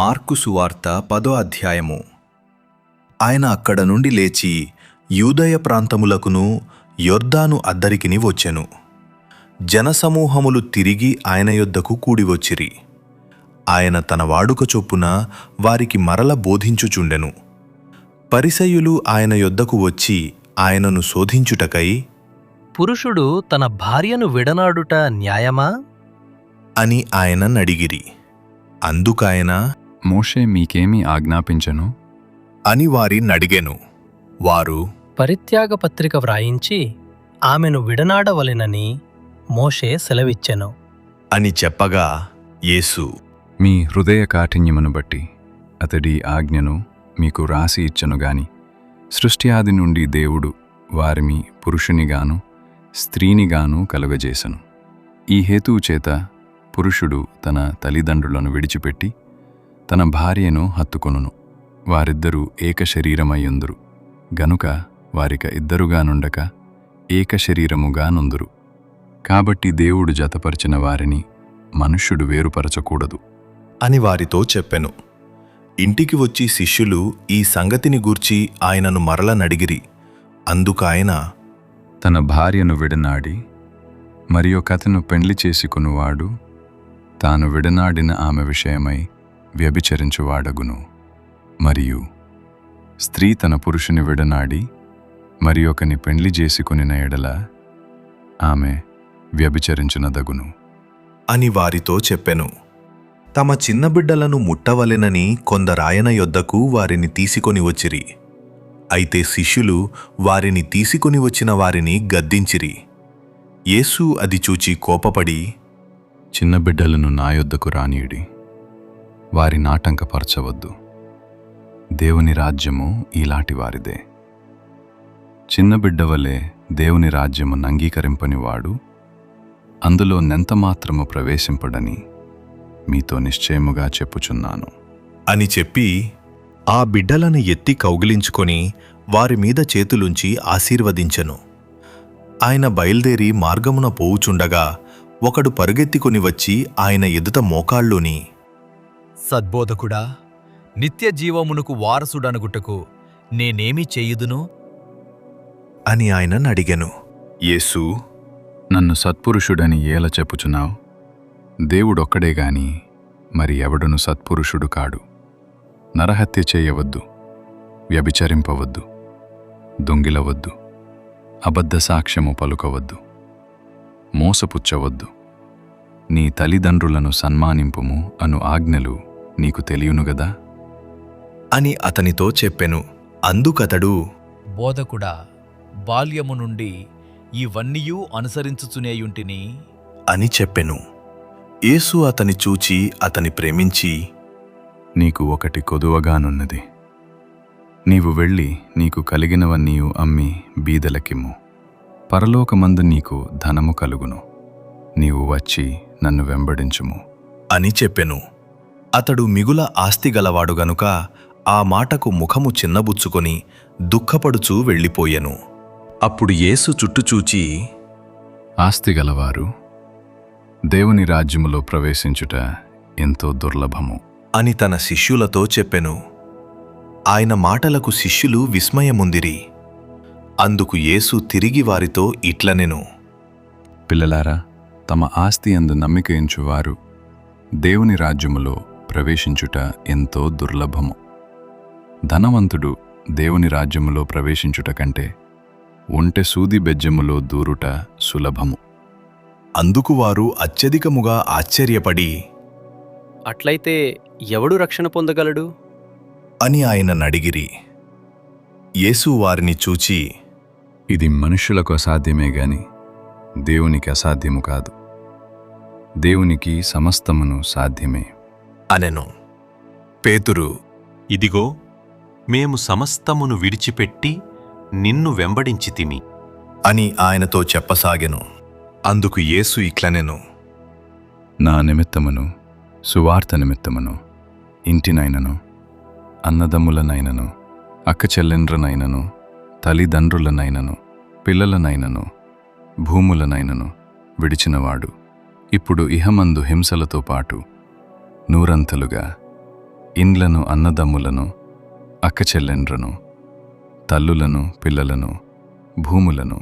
Mark సువార్త 10వ అధ్యాయము. ఆయన అక్కడ నుండి లేచి యూదయ ప్రాంతములకును యొర్దాను అద్దరికిని వచ్చెను. జనసమూహములు తిరిగి ఆయన యొద్దకు కూడివచ్చిరి. ఆయన తన వాడుక చొప్పున వారికి మరల బోధించుచుండెను. పరిసయ్యులు ఆయన యొద్దకు వచ్చి ఆయనను శోధించుటకై, పురుషుడు తన భార్యను విడనాడుట న్యాయమా అని ఆయననడిగిరి. అందుకాయన, మోషే మీకేమి ఆజ్ఞాపించెను అని వారినడిగెను. వారు, పరిత్యాగ పత్రిక వ్రాయించి ఆమెను విడనాడవలెనని మోషే సెలవిచ్చెను అని చెప్పగా, యేసు, మీ హృదయ కాఠిన్యమును బట్టి అతడి ఆజ్ఞను మీకు రాసి ఇచ్చను గాని సృష్టి ఆది నుండి దేవుడు వారిని పురుషునిగాను స్త్రీనిగాను కలుగజేసెను. ఈ హేతువు చేత పురుషుడు తన తల్లిదండ్రులను విడిచిపెట్టి తన భార్యను హత్తుకొనును, వారిద్దరూ ఏక శరీరమయ్యుందురు. గనుక వారిక ఇద్దరుగానుండక ఏక శరీరముగా నుందురు. కాబట్టి దేవుడు జతపరిచిన వారిని మనుష్యుడు వేరుపరచకూడదు అని వారితో చెప్పెను. ఇంటికి వచ్చి శిష్యులు ఈ సంగతిని గూర్చి ఆయనను మరల నడిగిరి. అందుకాయన, తన భార్యను విడనాడి మరి ఒకతను పెండ్లి చేసుకునివాడు తాను విడనాడిన ఆమె విషయమై వ్యభిచరించువాడగును. మరియు స్త్రీ తన పురుషుని విడనాడి మరి ఒకని పెండ్లి చేసుకునిన ఎడల ఆమె వ్యభిచరించునదగును అని వారితో చెప్పెను. తమ చిన్న బిడ్డలను ముట్టవలెనని కొందరాయన యొద్దకు వారిని తీసుకొని వచ్చిరి. అయితే శిష్యులు వారిని తీసుకొని వచ్చిన వారిని గద్దించిరి. యేసు అది చూచి కోపపడి, చిన్న బిడ్డలను నా యొద్దకు రానీయుడి, వారి నాటంకపరచవద్దు. దేవుని రాజ్యము ఈలాటి వారిదే. చిన్న బిడ్డ వలె దేవుని రాజ్యమును అంగీకరింపనివాడు అందులో నెంతమాత్రము ప్రవేశింపడని మీతో నిశ్చయముగా చెప్పుచున్నాను అని చెప్పి ఆ బిడ్డలను ఎత్తి కౌగిలించుకొని వారి మీద చేతులుంచి ఆశీర్వదించెను. ఆయన బయల్దేరి మార్గమున పోవుచుండగా ఒకడు పరుగెత్తికొని వచ్చి ఆయన ఎదుట మోకాళ్ళుని, సద్బోధకుడా, నిత్య జీవమునకు వారసుడనుగుటకు నేనేమి చేయుదును అని ఆయననడిగెను. యేసు, నన్ను సత్పురుషుడని ఏల చెప్పుచున్నావు? దేవుడొక్కడే గాని మరి ఎవడును సత్పురుషుడు కాడు. నరహత్య చేయవద్దు, వ్యభిచరింపవద్దు, దొంగిలవద్దు, అబద్ధ సాక్ష్యము పలుకవద్దు, మోసపుచ్చవద్దు, నీ తల్లిదండ్రులను సన్మానింపుము అను ఆజ్ఞలు నీకు తెలియనుగదా అని అతనితో చెప్పెను. అందుకతడు, బోధకుడా, బాల్యము నుండి ఇవన్నీయూ అనుసరించుచునేయుంటిని అని చెప్పెను. యేసు అతని చూచి అతని ప్రేమించి, నీకు ఒకటి కొదువగానున్నది. నీవు వెళ్ళి నీకు కలిగినవన్నీయు అమ్మి బీదలకిమ్ము, పరలోకమందు నీకు ధనము కలుగును. నీవు వచ్చి నన్ను వెంబడించుము అని చెప్పెను. అతడు మిగుల ఆస్తిగలవాడు గనుక ఆ మాటకు ముఖము చిన్నబుచ్చుకొని దుఃఖపడుచూ వెళ్ళిపోయెను. అప్పుడు యేసు చుట్టుచూచి, ఆస్తిగలవారు దేవుని రాజ్యములో ప్రవేశించుట ఎంతో దుర్లభము అని తన శిష్యులతో చెప్పెను. ఆయన మాటలకు శిష్యులు విస్మయముందిరి. అందుకు యేసు తిరిగి వారితో ఇట్లనెను, పిల్లలారా, తమ ఆస్తి యందు నమ్మికయించువారు దేవుని రాజ్యములో ప్రవేశించుట ఎంతో దుర్లభము. ధనవంతుడు దేవుని రాజ్యములో ప్రవేశించుట కంటే ఒంటె సూది బెజ్జములో దూరుట సులభము. అందుకు వారు అత్యధికముగా ఆశ్చర్యపడి, అట్లయితే ఎవడు రక్షణ పొందగలడు అని ఆయననడిగిరి. యేసు వారిని చూచి, ఇది మనుష్యులకు అసాధ్యమే గాని దేవునికి అసాధ్యము కాదు. దేవునికి సమస్తమును సాధ్యమే అనెను. పేతురు, ఇదిగో, మేము సమస్తమును విడిచిపెట్టి నిన్ను వెంబడించితిమి అని ఆయనతో చెప్పసాగెను. అందుకు యేసు ఇట్లనెను, నా నిమిత్తమును సువార్త నిమిత్తమును ఇంటినైనను అన్నదమ్ములనైనను అక్కచెల్లెండ్రనైనను తల్లిదండ్రులనైనను పిల్లలనైనను భూములనైనను విడిచినవాడు ఇప్పుడు ఇహమందు హింసలతో పాటు నూరంతలుగా ఇండ్లను, అన్నదమ్ములను, అక్కచెల్లెండ్రను, తల్లులను, పిల్లలను, భూములను,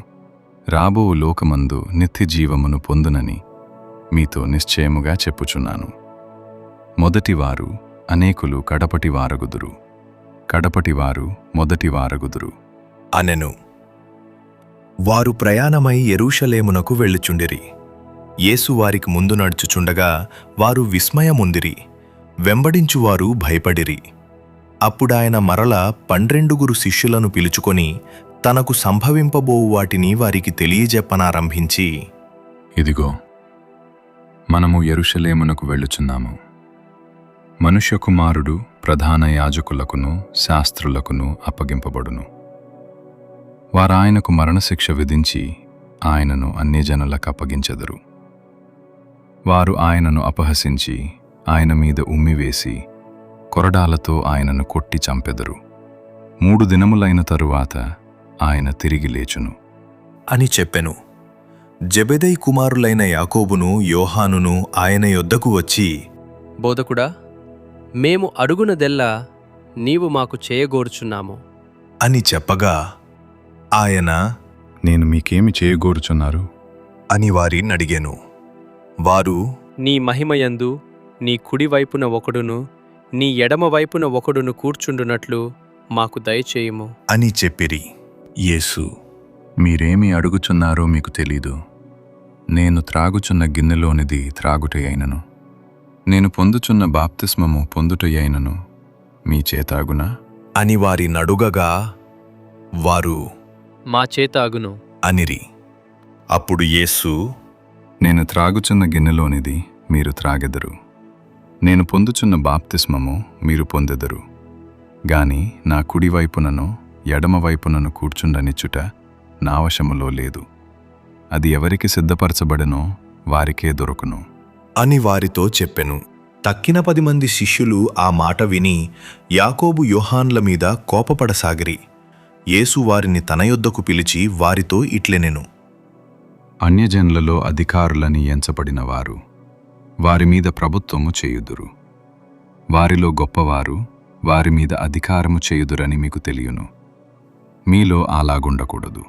రాబో లోకమందు నిత్యజీవమును పొందునని మీతో నిశ్చయముగా చెప్పుచున్నాను. మొదటివారు అనేకులు కడపటివారగుదురు, కడపటివారు మొదటివారగుదురు. అనెను. వారు ప్రయాణమై యెరూషలేమునకు వెళ్ళుచుండిరి. యేసు వారికి ముందు నడుచుచుండగా వారు విస్మయముందిరి, వెంబడించువారు భయపడిరి. అప్పుడాయన మరల 12 శిష్యులను పిలుచుకొని తనకు సంభవింపబోవు వాటిని వారికి తెలియజెప్పనారంభించి, ఇదిగో, మనము యెరూషలేమునకు వెళ్ళుచున్నాము. మనుష్యకుమారుడు ప్రధాన యాజకులకును శాస్త్రులకును అప్పగింపబడును. వారాయనకు మరణశిక్ష విధించి ఆయనను అన్యజనులకు అప్పగించెదరు. వారు ఆయనను అపహసించి ఆయన మీద ఉమ్మివేసి కొరడాలతో ఆయనను కొట్టి చంపెదరు. 3 దినములైన తరువాత ఆయన తిరిగి లేచును అని చెప్పెను. జెబెదయి కుమారులైన యాకోబును యోహానును ఆయన యొద్దకు వచ్చి, బోధకుడా, మేము అడుగునదెల్లా నీవు మాకు చేయగోరుచున్నాము అని చెప్పగా ఆయన నేను మీకేమి చేయగోరుచున్నారు అని వారినడిగెను. వారు, నీ మహిమయందు నీ కుడివైపున ఒకడును నీ ఎడమవైపున ఒకడును కూర్చుండునట్లు మాకు దయచేయుము అని చెప్పిరి. యేసు, మీరేమి అడుగుచున్నారో మీకు తెలీదు. నేను త్రాగుచున్న గిన్నెలోనిది త్రాగుటయైనను, నేను పొందుచున్న బాప్తిస్మము పొందుటయైనను మీ చేతాగునా అని వారినడుగగా వారు మా చేత అగును అనిరి. అప్పుడు యేసు, నేను త్రాగుచున్న గిన్నెలోనిది మీరు త్రాగెదరు, నేను పొందుచున్న బాప్తిస్మము మీరు పొందెదరు. గాని నా కుడివైపునను ఎడమవైపునను కూర్చుండనిచ్చుట నా వశములో లేదు. అది ఎవరికి సిద్ధపరచబడెనో వారికే దొరుకును అని వారితో చెప్పెను. తక్కిన 10 మంది శిష్యులు ఆ మాట విని యాకోబు యోహాన్ల మీద కోపపడసాగిరి. యేసు వారిని తన యొద్దకు పిలిచి వారితో ఇట్లెనెను. అన్యజనులలో అధికారులని ఎంచబడిన వారు వారి మీద ప్రభుత్వము చేయుదురు. వారిలో గొప్పవారు వారి మీద అధికారము చేయుదురని మీకు తెలియను. మీలో అలాగుండకూడదు.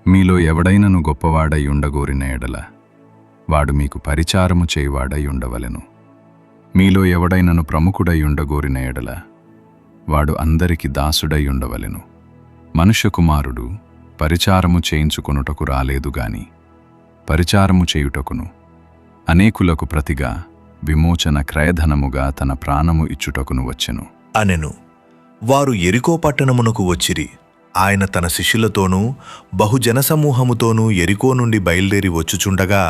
మీలో ఎవడైనను గొప్పవాడై ఉండగోరిన ఎడల వాడు మీకు పరిచారము చేయువాడై ఉండవలెను. మీలో ఎవడైనను ప్రముఖుడై ఉండగోరిన ఎడల వాడు అందరికి దాసుడై ఉండవలెను. మనుష్యకుమారుడు పరిచారము చేయించుకొనుటకు రాలేదు గాని పరిచారము చేయుటకును అనేకులకు ప్రతిగా విమోచన క్రయధనముగా తన ప్రాణము ఇచ్చుటకును వచ్చెను అనెను. వారు యెరికో పట్టణమునకు వచ్చిరి. ఆయన తన శిష్యులతోనూ బహుజనసమూహముతోనూ యెరికో నుండి బయలుదేరి వచ్చుచుండగా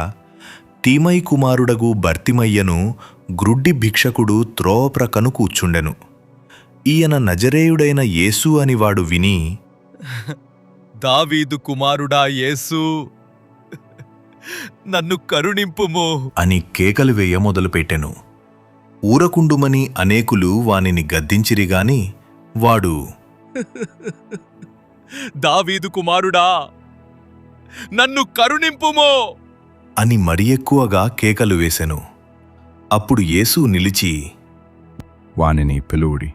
తీమై కుమారుడగు బర్తిమయ్యను గ్రుడ్డి భిక్షకుడు త్రోవ ప్రక్కను కూర్చుండెను. ఈయన నజరేయుడైన యేసు అని వాడు విని, దావీదు కుమారుడా యేసు, నన్ను కరుణింపుము అని కేకలు వేయ మొదలుపెట్టెను. ఊరకుండుమని అనేకులు వానిని గద్దించిరిగాని వాడు, దావీదు కుమారుడా నన్ను కరుణింపుము అని మరి ఎక్కువగా కేకలు వేసెను. అప్పుడు యేసు నిలిచి వానిని పిలువుడి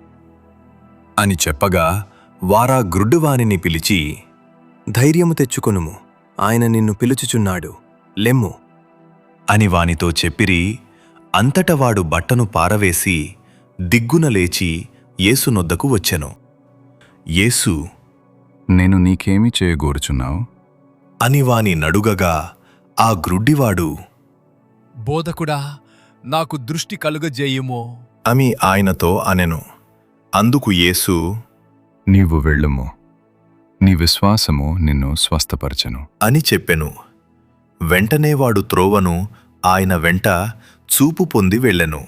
అని చెప్పగా వారా గ్రుడ్డువానిని పిలిచి, ధైర్యము తెచ్చుకొనుము, ఆయన నిన్ను పిలుచుచున్నాడు, లెమ్ము అని వానితో చెప్పిరి. అంతట వాడు బట్టను పారవేసి దిగ్గున లేచి యేసు నొద్దకు వచ్చెను. యేసు, నేను నీకేమి చేయగోరుచున్నావు అని వాని నడుగగా ఆ గ్రుడ్డివాడు, బోధకుడా, నాకు దృష్టి కలుగజేయుము అని ఆయనతో అనెను. అందుకు యేసు, నీవు వెళ్ళుము, నీ విశ్వాసము నిన్ను స్వస్థపరచెను అని చెప్పెను. వెంటనే వాడు త్రోవను ఆయన వెంట చూపు పొంది వెళ్ళెను.